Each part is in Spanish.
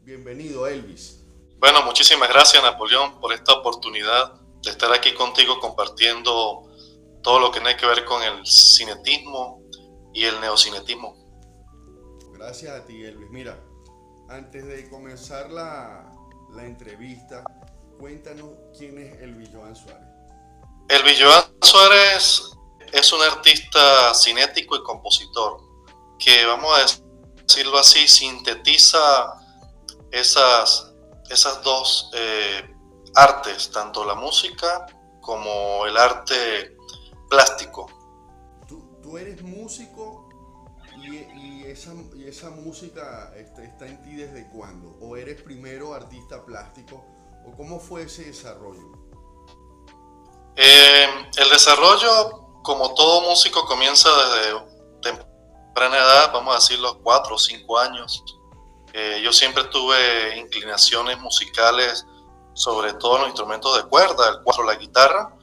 Bienvenido, Elvis. Bueno, muchísimas gracias, Napoleón, por esta oportunidad de estar aquí contigo compartiendo todo lo que tiene que ver con el cinetismo y el neocinetismo. Gracias a ti, Elvis. Mira, antes de comenzar la entrevista, cuéntanos quién es Elvis Joan Suárez. Elvis Joan Suárez es un artista cinético y compositor que, vamos a decirlo así, sintetiza esas, esas dos artes, tanto la música como el arte plástico. Tú eres músico y esa música está en ti desde cuándo? ¿O eres primero artista plástico? ¿O cómo fue ese desarrollo? El desarrollo, como todo músico, comienza desde temprana edad, vamos a decir los 4 o 5 años. Yo siempre tuve inclinaciones musicales, sobre todo en los instrumentos de cuerda, el cuatro, la guitarra,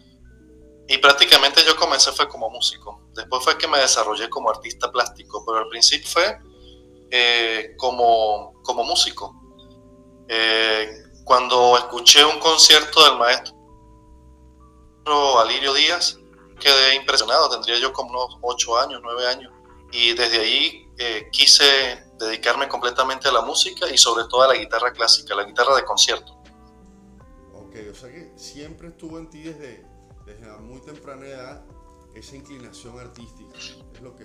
y prácticamente yo comencé fue como músico. Después fue que me desarrollé como artista plástico, pero al principio fue como músico. Cuando escuché un concierto del maestro Alirio Díaz, quedé impresionado, tendría yo como unos 8 años, 9 años, y desde ahí quise dedicarme completamente a la música y sobre todo a la guitarra clásica, la guitarra de concierto. Ok, o sea que siempre estuvo en ti desde muy temprana edad esa inclinación artística. Es lo que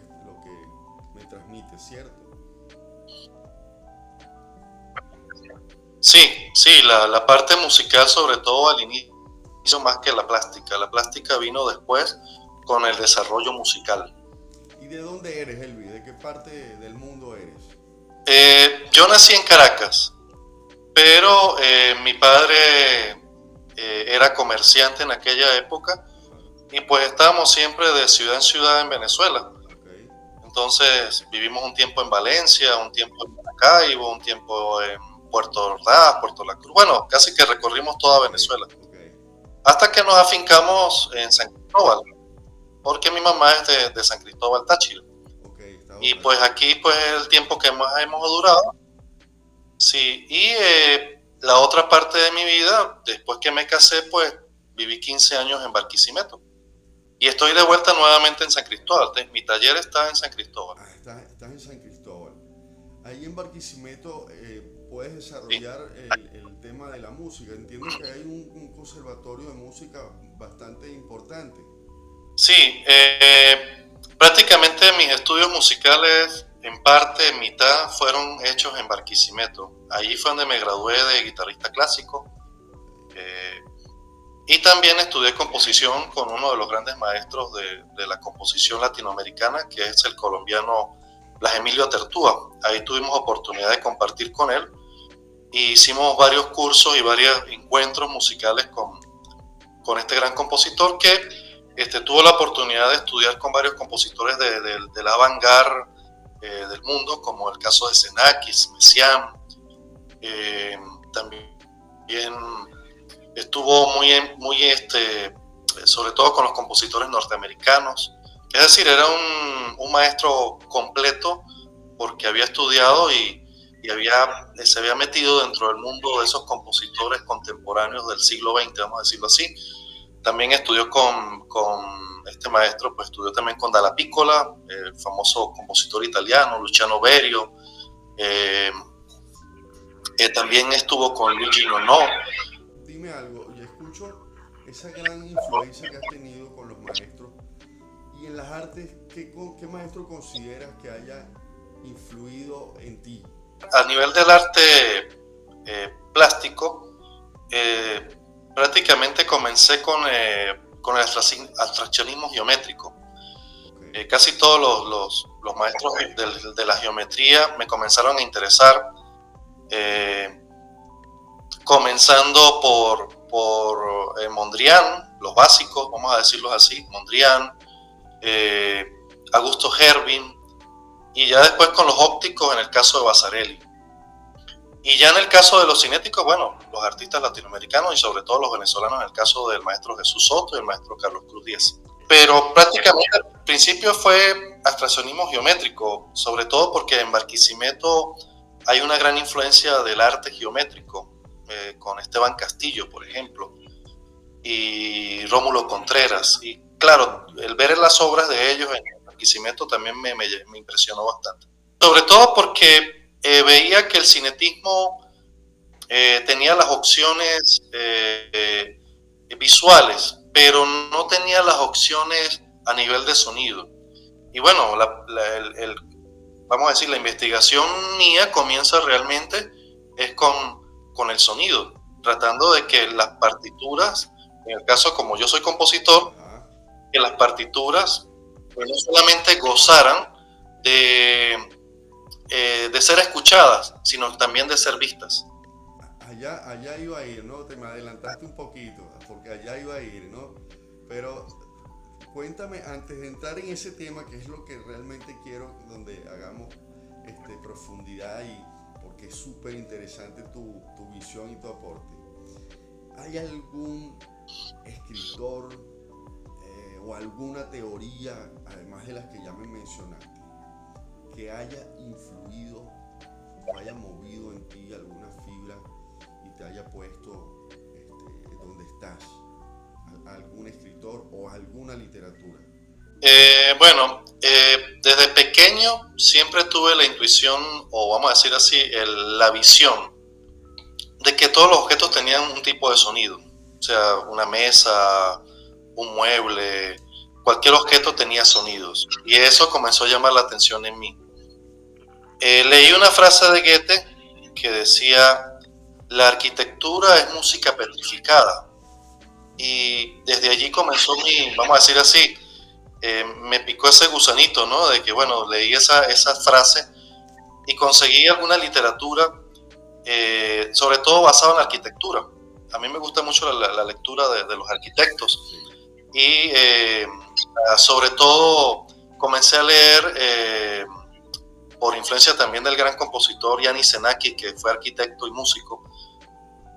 me transmite, ¿cierto? Sí, sí, la parte musical sobre todo al inicio más que la plástica. La plástica vino después con el desarrollo musical. ¿Y de dónde eres, Elvis? ¿De qué parte del mundo eres? Yo nací en Caracas, pero mi padre era comerciante en aquella época y pues estábamos siempre de ciudad en ciudad en Venezuela. Okay. Entonces vivimos un tiempo en Valencia, un tiempo en Maracaibo, un tiempo en Puerto Ordaz, Puerto La Cruz. Bueno, casi que recorrimos toda Venezuela. Okay. Hasta que nos afincamos en San Cristóbal, porque mi mamá es de San Cristóbal, Táchira. Okay, Y pues aquí pues el tiempo que más hemos durado. Sí, y la otra parte de mi vida, después que me casé, pues viví 15 años en Barquisimeto. Y estoy de vuelta nuevamente en San Cristóbal. Mi taller está en San Cristóbal. Estás en San Cristóbal. Ahí en Barquisimeto puedes Sí, desarrollar el tema de la música. Entiendo que hay un conservatorio de música bastante importante. sí, prácticamente mis estudios musicales, en parte, en mitad, fueron hechos en Barquisimeto. Allí fue donde me gradué de guitarrista clásico. Eh, y también estudié composición con uno de los grandes maestros de la composición latinoamericana, que es el colombiano Blas Emilio Tertúa. Ahí tuvimos oportunidad de compartir con él y hicimos varios cursos y varios encuentros musicales con este gran compositor que tuvo la oportunidad de estudiar con varios compositores de la avant-garde del mundo, como el caso de Xenakis, Messiaen. También estuvo sobre todo con los compositores norteamericanos. Es decir, era un maestro completo porque había estudiado se había metido dentro del mundo de esos compositores contemporáneos del siglo XX, vamos a decirlo así. También estudió con este maestro, pues estudió también con Dalla Piccola, el famoso compositor italiano, Luciano Berio. Eh, También estuvo con Luigi Nono. Dime algo, yo escucho esa gran influencia que has tenido con los maestros y en las artes, ¿qué maestro consideras que haya influido en ti? A nivel del arte plástico, eh, prácticamente comencé con el abstraccionismo geométrico. Okay. Casi todos los maestros de la geometría me comenzaron a interesar, eh, comenzando por Mondrian, los básicos, vamos a decirlos así, Mondrian, eh, Augusto Hervin, y ya después con los ópticos en el caso de Vasarely. Y ya en el caso de los cinéticos, bueno, los artistas latinoamericanos y sobre todo los venezolanos, en el caso del maestro Jesús Soto y el maestro Carlos Cruz Díaz. Pero prácticamente al principio fue abstraccionismo geométrico, sobre todo porque en Barquisimeto hay una gran influencia del arte geométrico, con Esteban Castillo, por ejemplo, y Rómulo Contreras. Y claro, el ver las obras de ellos en Barquisimeto también me impresionó bastante. Sobre todo porque veía que el cinetismo tenía las opciones visuales, pero no tenía las opciones a nivel de sonido. Y bueno, vamos a decir, la investigación mía comienza realmente es con el sonido, tratando de que las partituras, en el caso como yo soy compositor, que las partituras pues, no solamente gozaran de ser escuchadas, sino también de ser vistas. Allá iba a ir, ¿no? Te me adelantaste un poquito, porque allá iba a ir, ¿no? Pero cuéntame, antes de entrar en ese tema, que es lo que realmente quiero, donde hagamos profundidad, y porque es súper interesante tu visión y tu aporte. ¿Hay algún escritor o alguna teoría, además de las que ya me mencionaste, que haya influido o haya movido en ti alguna fibra y te haya puesto donde estás? ¿Algún escritor o alguna literatura? Bueno, desde pequeño siempre tuve la intuición, o vamos a decir así, la visión de que todos los objetos tenían un tipo de sonido. O sea, una mesa, un mueble, cualquier objeto tenía sonidos. Y eso comenzó a llamar la atención en mí. Leí una frase de Goethe que decía: la arquitectura es música petrificada. Y desde allí comenzó vamos a decir así, me picó ese gusanito, ¿no? De que, bueno, leí esa frase y conseguí alguna literatura, sobre todo basada en la arquitectura. A mí me gusta mucho la lectura de los arquitectos. Y sobre todo comencé a leer, por influencia también del gran compositor Yanis Xenakis, que fue arquitecto y músico,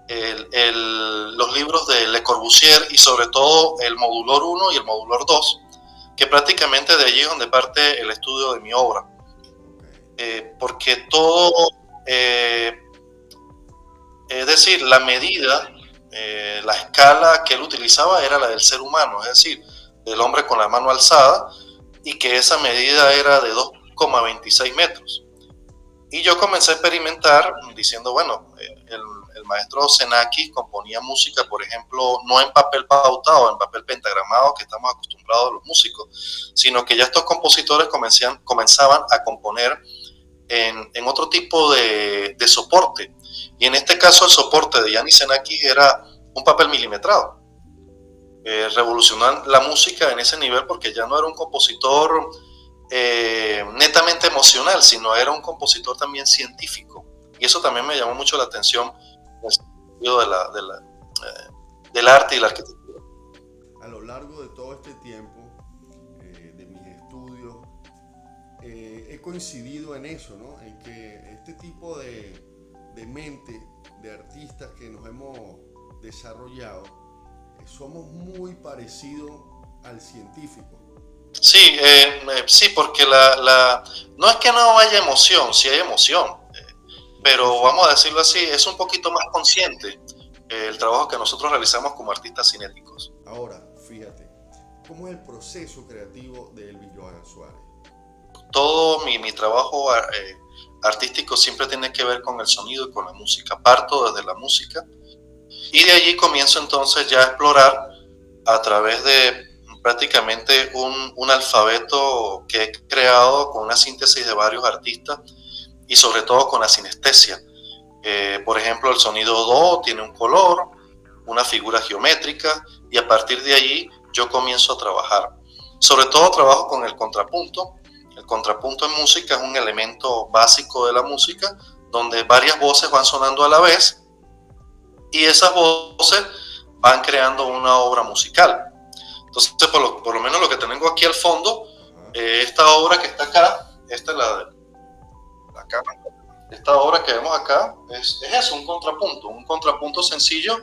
los libros de Le Corbusier, y sobre todo el Modulor 1 y el Modulor 2, que prácticamente de allí es donde parte el estudio de mi obra. Porque todo, es decir, la medida, la escala que él utilizaba era la del ser humano, es decir, del hombre con la mano alzada, y que esa medida era de 2,26 metros. Y yo comencé a experimentar diciendo, bueno, el maestro Xenakis componía música, por ejemplo, no en papel pautado, en papel pentagramado, que estamos acostumbrados los músicos, sino que ya estos compositores comenzaban a componer en otro tipo de soporte. Y en este caso el soporte de Yanis Xenakis era un papel milimetrado. Revolucionó la música en ese nivel, porque ya no era un compositor netamente emocional, sino era un compositor también científico. Y eso también me llamó mucho la atención, en el sentido del arte y la arquitectura. A lo largo de todo este tiempo, de mis estudios, he coincidido en eso, ¿no? En que este tipo de mente de artistas que nos hemos desarrollado, somos muy parecidos al científico. Sí, sí, porque no es que no haya emoción, sí hay emoción, pero vamos a decirlo así, es un poquito más consciente el trabajo que nosotros realizamos como artistas cinéticos. Ahora, fíjate, ¿cómo es el proceso creativo de Elvis Johan Suárez? Todo mi trabajo artístico siempre tiene que ver con el sonido y con la música. Parto desde la música y de allí comienzo entonces ya a explorar a través de prácticamente un alfabeto que he creado con una síntesis de varios artistas y sobre todo con la sinestesia. Por ejemplo, el sonido do tiene un color, una figura geométrica, y a partir de allí yo comienzo a trabajar. Sobre todo trabajo con el contrapunto. El contrapunto en música es un elemento básico de la música, donde varias voces van sonando a la vez y esas voces van creando una obra musical. Entonces, por lo menos lo que tengo aquí al fondo, esta obra que está acá, esta es la cámara. Esta obra que vemos acá es eso, un contrapunto sencillo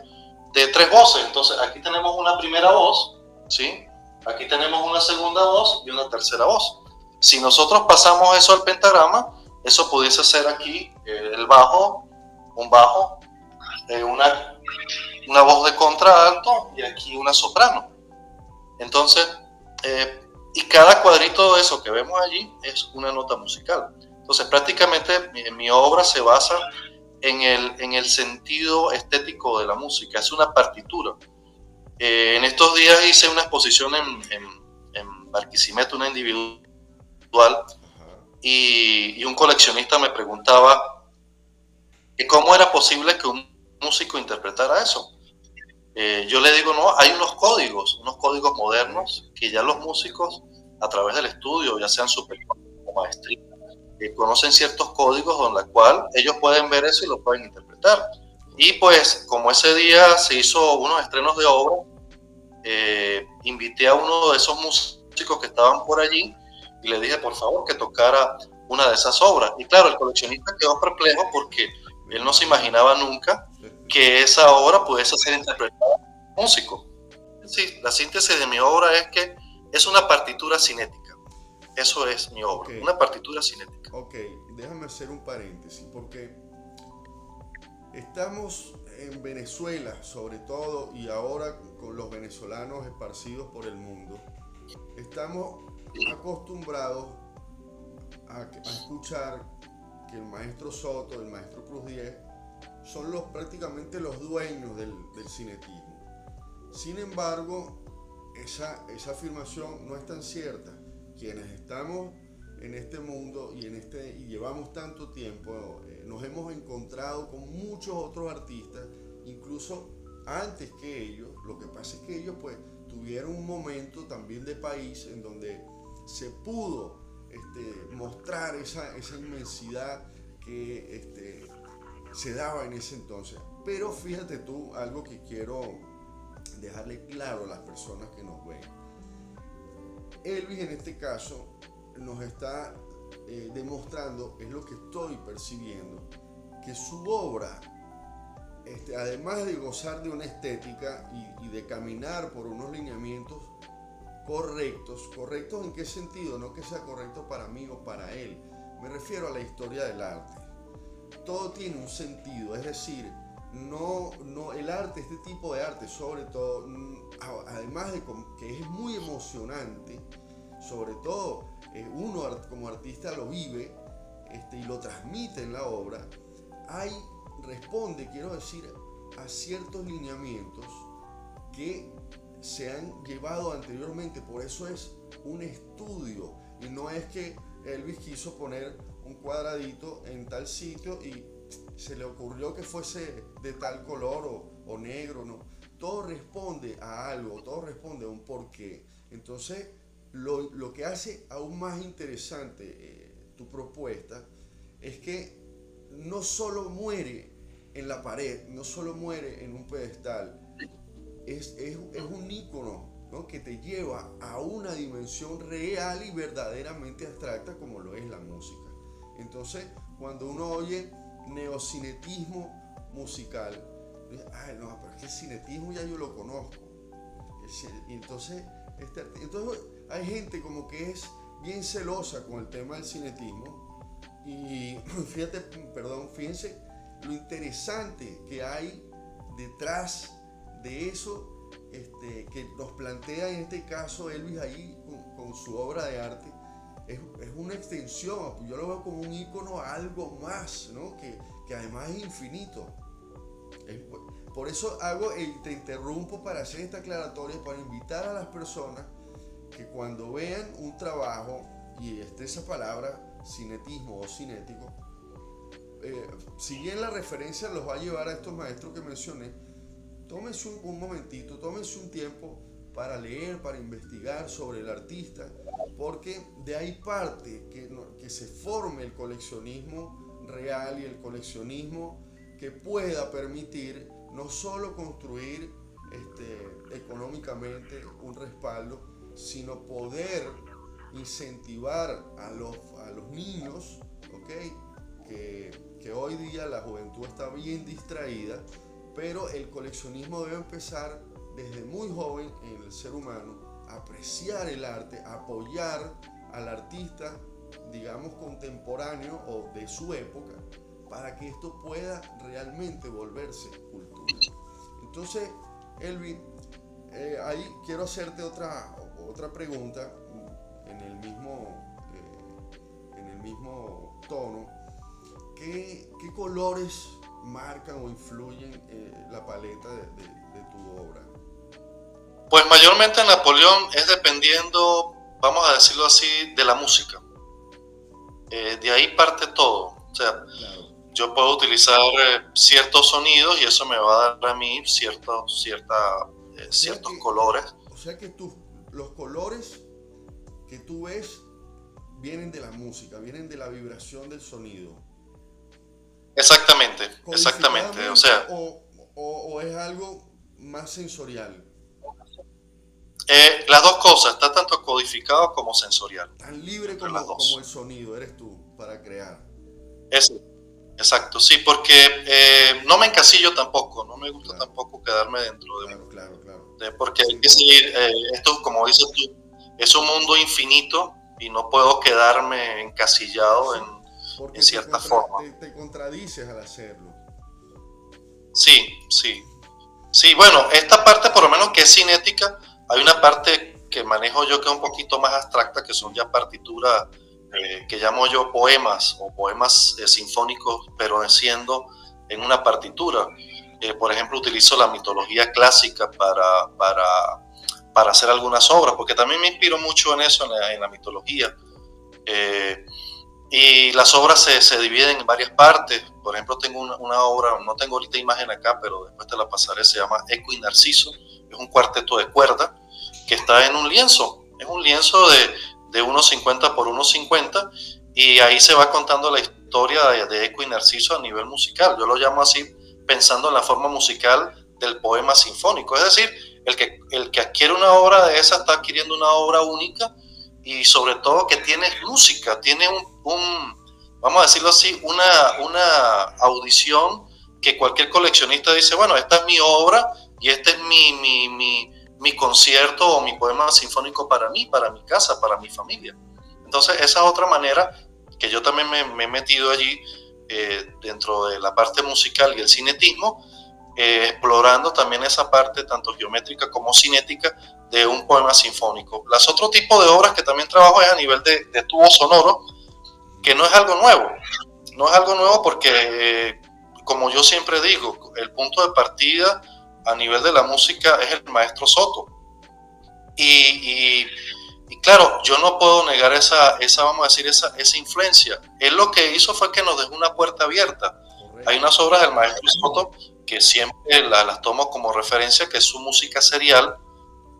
de 3 voces. Entonces, aquí tenemos una primera voz, ¿sí? Aquí tenemos una segunda voz y una tercera voz. Si nosotros pasamos eso al pentagrama, eso pudiese ser aquí el bajo, un bajo, una voz de contralto y aquí una soprano. Entonces, y cada cuadrito de eso que vemos allí es una nota musical. Entonces, prácticamente mi obra se basa en el sentido estético de la música, es una partitura. En estos días hice una exposición en Barquisimeto, una individual, y un coleccionista me preguntaba que cómo era posible que un músico interpretara eso. Yo le digo, no, hay unos códigos modernos que ya los músicos a través del estudio, ya sean superiores o maestría, conocen ciertos códigos con los cuales ellos pueden ver eso y lo pueden interpretar. Y pues como ese día se hizo unos estrenos de obra, invité a uno de esos músicos que estaban por allí y le dije por favor que tocara una de esas obras. Y claro, el coleccionista quedó perplejo porque él no se imaginaba nunca que esa obra pudiese ser interpretada por un músico. Sí, la síntesis de mi obra es que es una partitura cinética. Eso es mi obra, una partitura cinética. Ok, déjame hacer un paréntesis porque estamos en Venezuela, sobre todo, y ahora con los venezolanos esparcidos por el mundo, estamos acostumbrados a escuchar que el maestro Soto, el maestro Cruz Diez, son prácticamente los dueños del cinetismo. Sin embargo, esa afirmación no es tan cierta. Quienes estamos en este mundo y llevamos tanto tiempo, nos hemos encontrado con muchos otros artistas, incluso antes que ellos. Lo que pasa es que ellos pues tuvieron un momento también de país en donde se pudo mostrar esa inmensidad que se daba en ese entonces. Pero fíjate tú, algo que quiero dejarle claro a las personas que nos ven. Elvis en este caso nos está demostrando, es lo que estoy percibiendo, que su obra, además de gozar de una estética y de caminar por unos lineamientos correctos ¿en qué sentido? No que sea correcto para mí o para él, me refiero a la historia del arte. Todo tiene un sentido, es decir, no el arte, este tipo de arte, sobre todo, además de que es muy emocionante, sobre todo uno como artista lo vive y lo transmite en la obra, responde, quiero decir, a ciertos lineamientos que se han llevado anteriormente. Por eso es un estudio y no es que Elvis quiso poner un cuadradito en tal sitio y se le ocurrió que fuese de tal color o negro, no. Todo responde a algo, todo responde a un porqué. Entonces, lo que hace aún más interesante tu propuesta es que no solo muere en la pared, no solo muere en un pedestal, es un ícono, ¿no?, que te lleva a una dimensión real y verdaderamente abstracta como lo es la música. Entonces, cuando uno oye neocinetismo musical, ay no, pero es que el cinetismo ya yo lo conozco. Entonces hay gente como que es bien celosa con el tema del cinetismo y fíjense lo interesante que hay detrás de eso que nos plantea en este caso Elvis ahí con su obra de arte. Es una extensión, yo lo veo como un ícono a algo más, ¿no?, que además es infinito. Por eso te interrumpo para hacer esta aclaratoria, para invitar a las personas que cuando vean un trabajo y esté esa palabra cinetismo o cinético, si bien la referencia los va a llevar a estos maestros que mencioné, tómense un momentito, tómense un tiempo para leer, para investigar sobre el artista, porque de ahí parte que se forme el coleccionismo real y el coleccionismo que pueda permitir no solo construir económicamente un respaldo, sino poder incentivar a los niños, ¿okay?, que hoy día la juventud está bien distraída, pero el coleccionismo debe empezar desde muy joven en el ser humano, apreciar el arte, apoyar al artista digamos, contemporáneo o de su época para que esto pueda realmente volverse cultura. Entonces, Elvin, ahí quiero hacerte otra pregunta en el mismo tono. ¿Qué colores marcan o influyen la paleta de tu obra? Pues mayormente Napoleón es dependiendo, vamos a decirlo así, de la música. De ahí parte todo. O sea, claro, yo puedo utilizar ciertos sonidos y eso me va a dar a mí ciertos colores. O sea que los colores que tú ves vienen de la música, vienen de la vibración del sonido. Exactamente. O sea, o es algo más sensorial. Las dos cosas, está tanto codificado como sensorial. Tan libre como el sonido eres tú para crear. Exacto, sí, porque no me encasillo tampoco, no me gusta tampoco quedarme dentro de porque hay que seguir, esto como dices tú, es un mundo infinito y no puedo quedarme encasillado en cierta forma. Te contradices al hacerlo. Sí, bueno, esta parte por lo menos que es cinética, hay una parte que manejo yo que es un poquito más abstracta, que son ya partituras que llamo yo poemas o poemas sinfónicos, pero siendo en una partitura. Por ejemplo, utilizo la mitología clásica para hacer algunas obras, porque también me inspiro mucho en eso, en la mitología. Y las obras se dividen en varias partes. Por ejemplo, tengo una obra, no tengo ahorita imagen acá, pero después te la pasaré, se llama Eco y Narciso. Es un cuarteto de cuerda que está en un lienzo. Es un lienzo de 1,50 por 1,50 y ahí se va contando la historia de Eco y Narciso a nivel musical. Yo lo llamo así pensando en la forma musical del poema sinfónico. Es decir, el que adquiere una obra de esa está adquiriendo una obra única y sobre todo que tiene música, tiene vamos a decirlo así, una audición que cualquier coleccionista dice, bueno, esta es mi obra y este es mi concierto o mi poema sinfónico para mí, para mi casa, para mi familia. Entonces esa es otra manera que yo también me he metido allí dentro de la parte musical y el cinetismo, explorando también esa parte tanto geométrica como cinética de un poema sinfónico. Las otro tipo de obras que también trabajo es a nivel de tubo sonoro, que no es algo nuevo porque como yo siempre digo, el punto de partida a nivel de la música es el maestro Soto. Y claro, yo no puedo negar esa vamos a decir, esa influencia. Él lo que hizo fue que nos dejó una puerta abierta. Correcto. Hay unas obras del maestro Soto que siempre las tomo como referencia, que es su música serial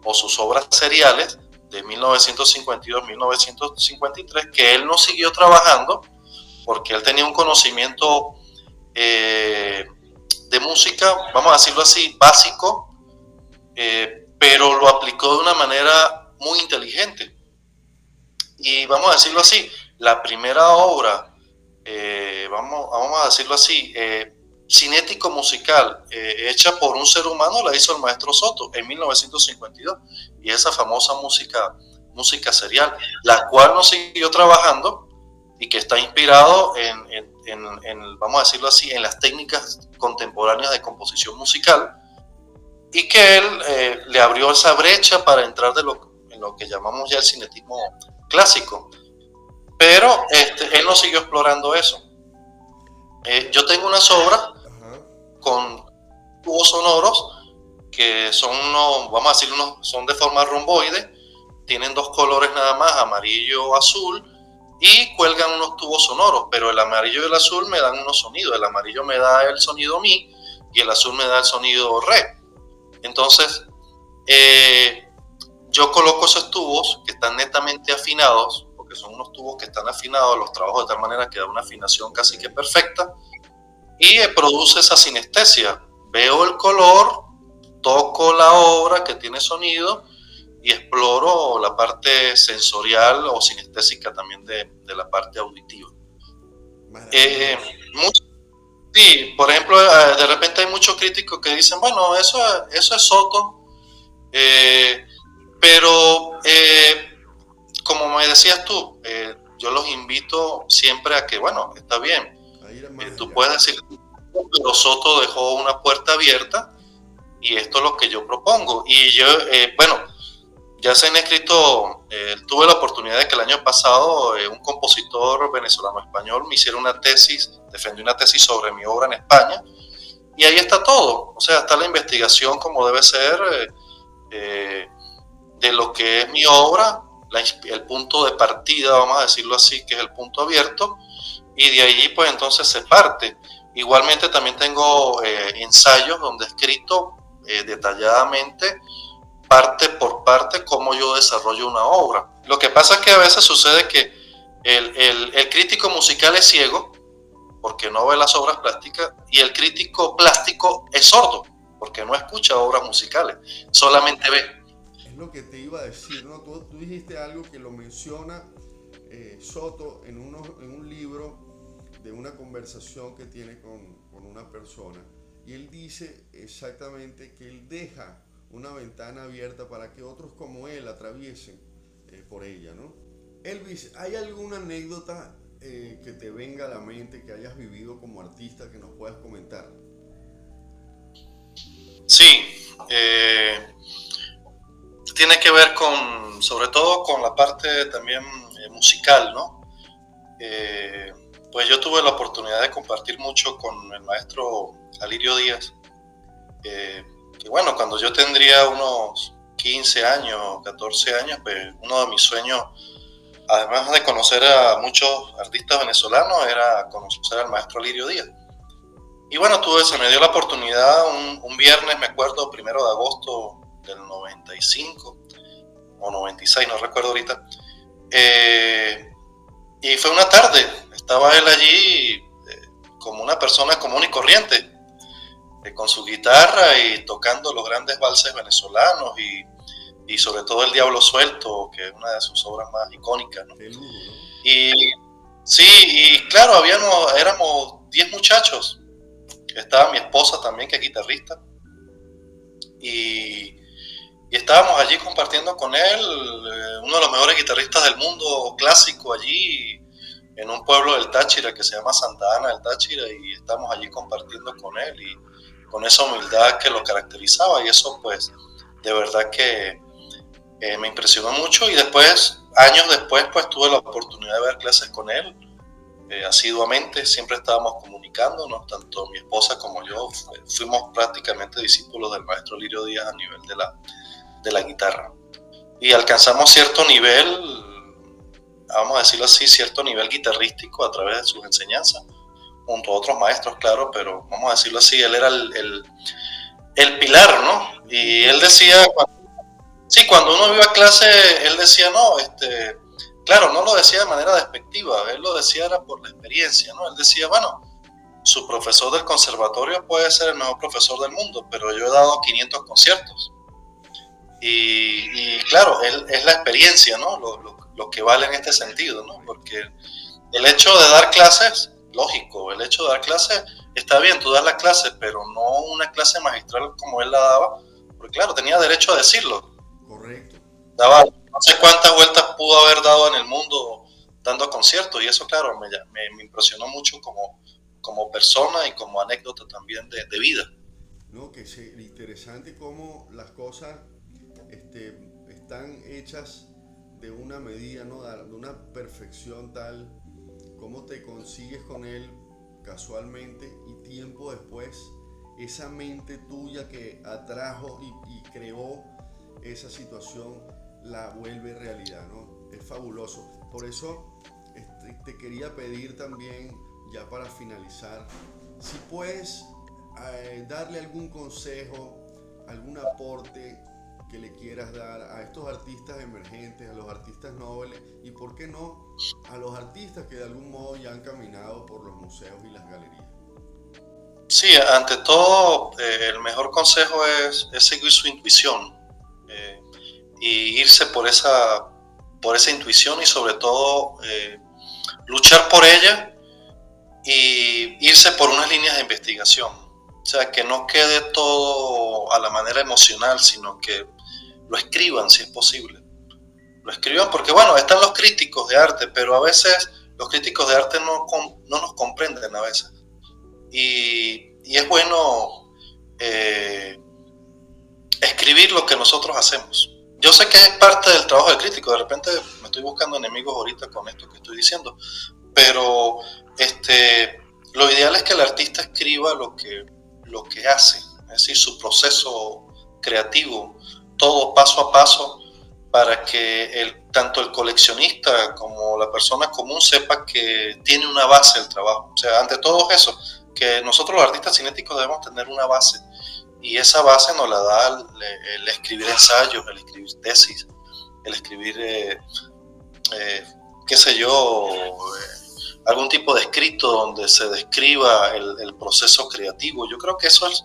o sus obras seriales de 1952-1953, que él no siguió trabajando porque él tenía un conocimiento de música, vamos a decirlo así, básico, pero lo aplicó de una manera muy inteligente. Y vamos a decirlo así, la primera obra, vamos a decirlo así, cinético-musical, hecha por un ser humano, la hizo el maestro Soto en 1952. Y esa famosa música serial, la cual no siguió trabajando y que está inspirado en, vamos a decirlo así, en las técnicas contemporáneas de composición musical, y que él le abrió esa brecha para entrar en lo que llamamos ya el cinetismo clásico. Pero él no siguió explorando eso. Yo tengo unas obras con tubos sonoros que son vamos a decir, son de forma romboide, tienen dos colores nada más, amarillo, azul, y cuelgan unos tubos sonoros, pero el amarillo y el azul me dan unos sonidos. El amarillo me da el sonido mi y el azul me da el sonido re. Entonces, yo coloco esos tubos que están netamente afinados, porque son unos tubos que están afinados, los trabajo de tal manera que da una afinación casi que perfecta, y produce esa sinestesia. Veo el color, toco la obra que tiene sonido y exploro la parte sensorial o sinestésica también de la parte auditiva. Sí, por ejemplo, de repente hay muchos críticos que dicen, bueno, eso es Soto, pero como me decías tú, yo los invito siempre a que, bueno, está bien, tú puedes decir, pero Soto dejó una puerta abierta y esto es lo que yo propongo. Y yo, bueno, ya se han escrito, tuve la oportunidad de que el año pasado un compositor venezolano-español me hiciera una tesis, defendió una tesis sobre mi obra en España, y ahí está todo, o sea, está la investigación como debe ser de lo que es mi obra, el punto de partida, vamos a decirlo así, que es el punto abierto, y de ahí pues entonces se parte. Igualmente también tengo ensayos donde he escrito detalladamente, parte por parte, cómo yo desarrollo una obra. Lo que pasa es que a veces sucede que el crítico musical es ciego, porque no ve las obras plásticas, y el crítico plástico es sordo, porque no escucha obras musicales, solamente ve. Es lo que te iba a decir, ¿no? Tú dijiste algo que lo menciona Soto en un libro de una conversación que tiene con una persona, y él dice exactamente que él deja una ventana abierta para que otros como él atraviesen por ella, ¿no? Elvis, ¿hay alguna anécdota que te venga a la mente, que hayas vivido como artista, que nos puedas comentar? Sí, tiene que ver sobre todo con la parte también musical, ¿no? Pues yo tuve la oportunidad de compartir mucho con el maestro Alirio Díaz, que bueno, cuando yo tendría unos 15 años, 14 años, pues uno de mis sueños, además de conocer a muchos artistas venezolanos, era conocer al maestro Alirio Díaz. Y bueno, se me dio la oportunidad un viernes, me acuerdo, 1 de agosto del 95 o 96, no recuerdo ahorita. Y fue una tarde, estaba él allí como una persona común y corriente, con su guitarra y tocando los grandes valses venezolanos y sobre todo El Diablo Suelto, que es una de sus obras más icónicas, ¿no? Y sí, y claro, éramos 10 muchachos. Estaba mi esposa también, que es guitarrista, y estábamos allí compartiendo con él, uno de los mejores guitarristas del mundo clásico, allí en un pueblo del Táchira que se llama Santa Ana del Táchira, y estamos allí compartiendo con él y con esa humildad que lo caracterizaba, y eso pues de verdad que me impresionó mucho. Y después, años después, pues tuve la oportunidad de ver clases con él asiduamente, siempre estábamos comunicándonos, tanto mi esposa como yo fuimos prácticamente discípulos del maestro Alirio Díaz a nivel de la guitarra, y alcanzamos cierto nivel, vamos a decirlo así, cierto nivel guitarrístico a través de sus enseñanzas, junto a otros maestros, claro, pero vamos a decirlo así, él era el pilar, ¿no? Y él decía, cuando uno iba a clase, él decía, no, claro, no lo decía de manera despectiva, él lo decía era por la experiencia, ¿no? Él decía, bueno, su profesor del conservatorio puede ser el mejor profesor del mundo, pero yo he dado 500 conciertos. Y claro, es la experiencia, ¿no? Lo que vale en este sentido, ¿no? Porque el hecho de dar clases, lógico, el hecho de dar clases, está bien, tú das la clase, pero no una clase magistral como él la daba, porque claro, tenía derecho a decirlo. Correcto. Daba no sé cuántas vueltas pudo haber dado en el mundo dando conciertos, y eso claro, me impresionó mucho como persona y como anécdota también de vida. No, que es interesante cómo las cosas están hechas de una medida, ¿no? De una perfección tal, cómo te consigues con él casualmente, y tiempo después esa mente tuya que atrajo y creó esa situación la vuelve realidad, ¿no? Es fabuloso. Por eso te quería pedir también, ya para finalizar, si puedes darle algún consejo, algún aporte que le quieras dar a estos artistas emergentes, a los artistas nobles, y por qué no a los artistas que de algún modo ya han caminado por los museos y las galerías. Sí, ante todo, el mejor consejo es seguir su intuición y irse por esa intuición, y sobre todo luchar por ella y irse por unas líneas de investigación. O sea, que no quede todo a la manera emocional, sino que lo escriban si es posible. lo escriban, porque bueno, están los críticos de arte, pero a veces los críticos de arte no nos comprenden a veces. Y es bueno escribir lo que nosotros hacemos. Yo sé que es parte del trabajo del crítico, de repente me estoy buscando enemigos ahorita con esto que estoy diciendo, pero lo ideal es que el artista escriba lo que hace, es decir, su proceso creativo, todo paso a paso, para que tanto el coleccionista como la persona común sepa que tiene una base del trabajo. O sea, ante todo eso, que nosotros los artistas cinéticos debemos tener una base, y esa base nos la da el escribir ensayos, el escribir tesis, el escribir, qué sé yo, algún tipo de escrito donde se describa el proceso creativo. Yo creo que eso es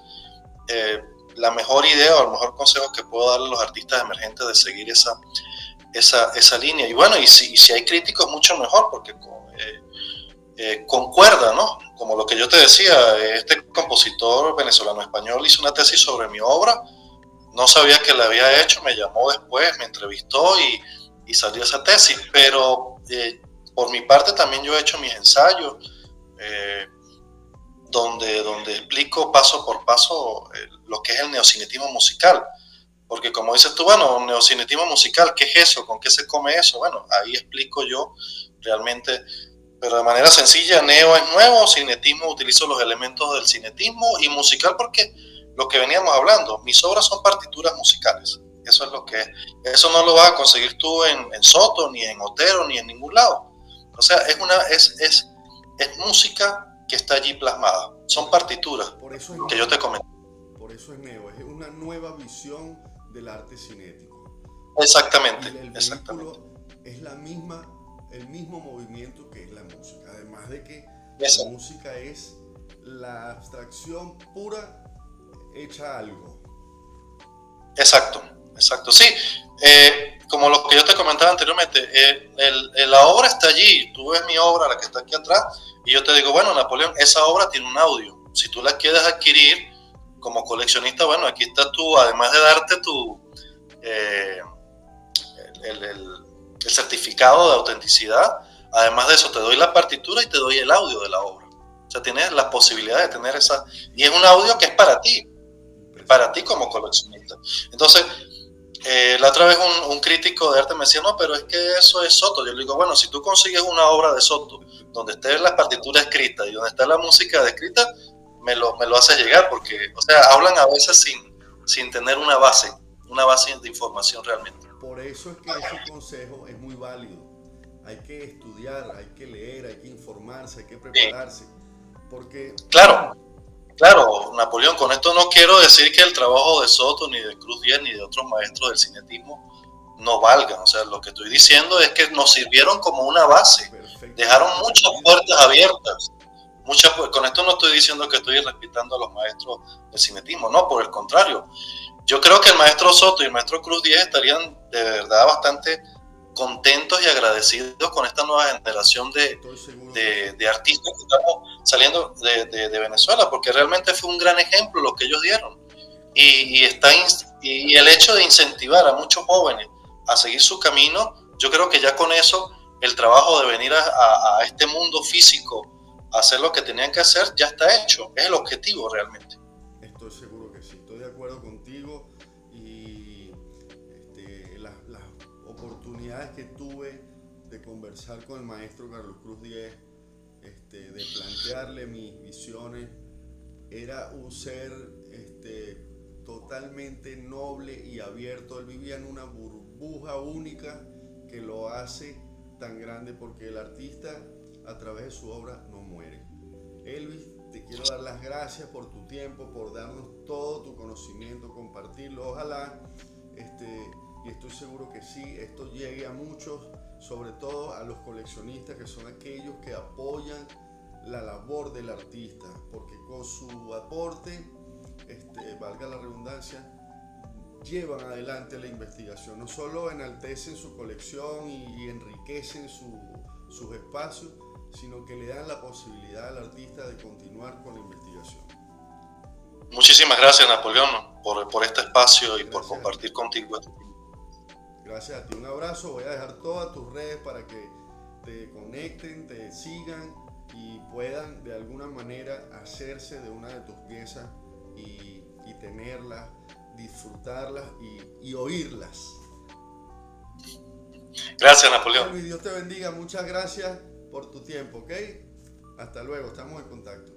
la mejor idea o el mejor consejo que puedo darle a los artistas emergentes, de seguir esa línea. Y bueno, y si hay críticos, mucho mejor, porque concuerda, ¿no? Como lo que yo te decía, este compositor venezolano-español hizo una tesis sobre mi obra, no sabía que la había hecho, me llamó después, me entrevistó y salió esa tesis, pero por mi parte también yo he hecho mis ensayos, donde explico paso por paso lo que es el neocinetismo musical. Porque como dices tú, bueno, neocinetismo musical, ¿qué es eso? ¿Con qué se come eso? Bueno, ahí explico yo realmente, pero de manera sencilla. Neo es nuevo, cinetismo utilizo los elementos del cinetismo, y musical porque lo que veníamos hablando, mis obras son partituras musicales. Eso es lo que es. Eso no lo vas a conseguir tú en Soto, ni en Otero, ni en ningún lado. O sea, es música que está allí plasmada. Son partituras que yo te comenté. Por eso es Neo, es una nueva visión del arte cinético. Exactamente. Y el vehículo es el mismo movimiento que es la música. Además de que la música es la abstracción pura hecha algo. Exacto. Sí. Como lo que yo te comentaba anteriormente, la obra está allí. Tú ves mi obra, la que está aquí atrás, y yo te digo, bueno, Napoleón, esa obra tiene un audio. Si tú la quieres adquirir como coleccionista, bueno, aquí está tú, además de darte el certificado de autenticidad, además de eso te doy la partitura y te doy el audio de la obra. O sea, tienes la posibilidad de tener esa, y es un audio que es para ti como coleccionista. Entonces, la otra vez un crítico de arte me decía, no, pero es que eso es Soto. Yo le digo, bueno, si tú consigues una obra de Soto donde esté la partitura escrita y donde está la música escrita, me lo haces llegar, porque, o sea, hablan a veces sin tener una base de información realmente. Por eso es que ese consejo es muy válido. Hay que estudiar, hay que leer, hay que informarse, hay que prepararse. Porque... Claro, Napoleón, con esto no quiero decir que el trabajo de Soto, ni de Cruz Diez, ni de otros maestros del cinetismo no valgan. O sea, lo que estoy diciendo es que nos sirvieron como una base. Dejaron muchas puertas abiertas. Con esto no estoy diciendo que estoy respetando a los maestros del cinetismo, no, por el contrario. Yo creo que el maestro Soto y el maestro Cruz Diez estarían de verdad bastante contentos y agradecidos con esta nueva generación de artistas que estamos saliendo de Venezuela, porque realmente fue un gran ejemplo lo que ellos dieron. Y el hecho de incentivar a muchos jóvenes a seguir su camino, yo creo que ya con eso el trabajo de venir a este mundo físico a hacer lo que tenían que hacer ya está hecho. Es el objetivo realmente. Estoy seguro que sí, estoy de acuerdo contigo, y las oportunidades que tuve de conversar con el maestro Carlos Cruz Diez, de plantearle mis visiones, era un ser totalmente noble y abierto. Él vivía en una burbuja única que lo hace tan grande, porque el artista a través de su obra no muere. Elvis, te quiero dar las gracias por tu tiempo, por darnos todo tu conocimiento, compartirlo. Ojalá, y estoy seguro que sí, esto llegue a muchos, sobre todo a los coleccionistas, que son aquellos que apoyan la labor del artista, porque con su aporte, valga la redundancia, llevan adelante la investigación. No solo enaltecen su colección y enriquecen sus espacios, sino que le dan la posibilidad al artista de continuar con la investigación. Muchísimas gracias, Napoleón, por este espacio y por compartir contigo. Gracias a ti, un abrazo. Voy a dejar todas tus redes para que te conecten, te sigan y puedan de alguna manera hacerse de una de tus piezas y tenerlas, disfrutarlas y oírlas. Gracias, Napoleón. Luis, Dios te bendiga, muchas gracias por tu tiempo, ¿ok? Hasta luego, estamos en contacto.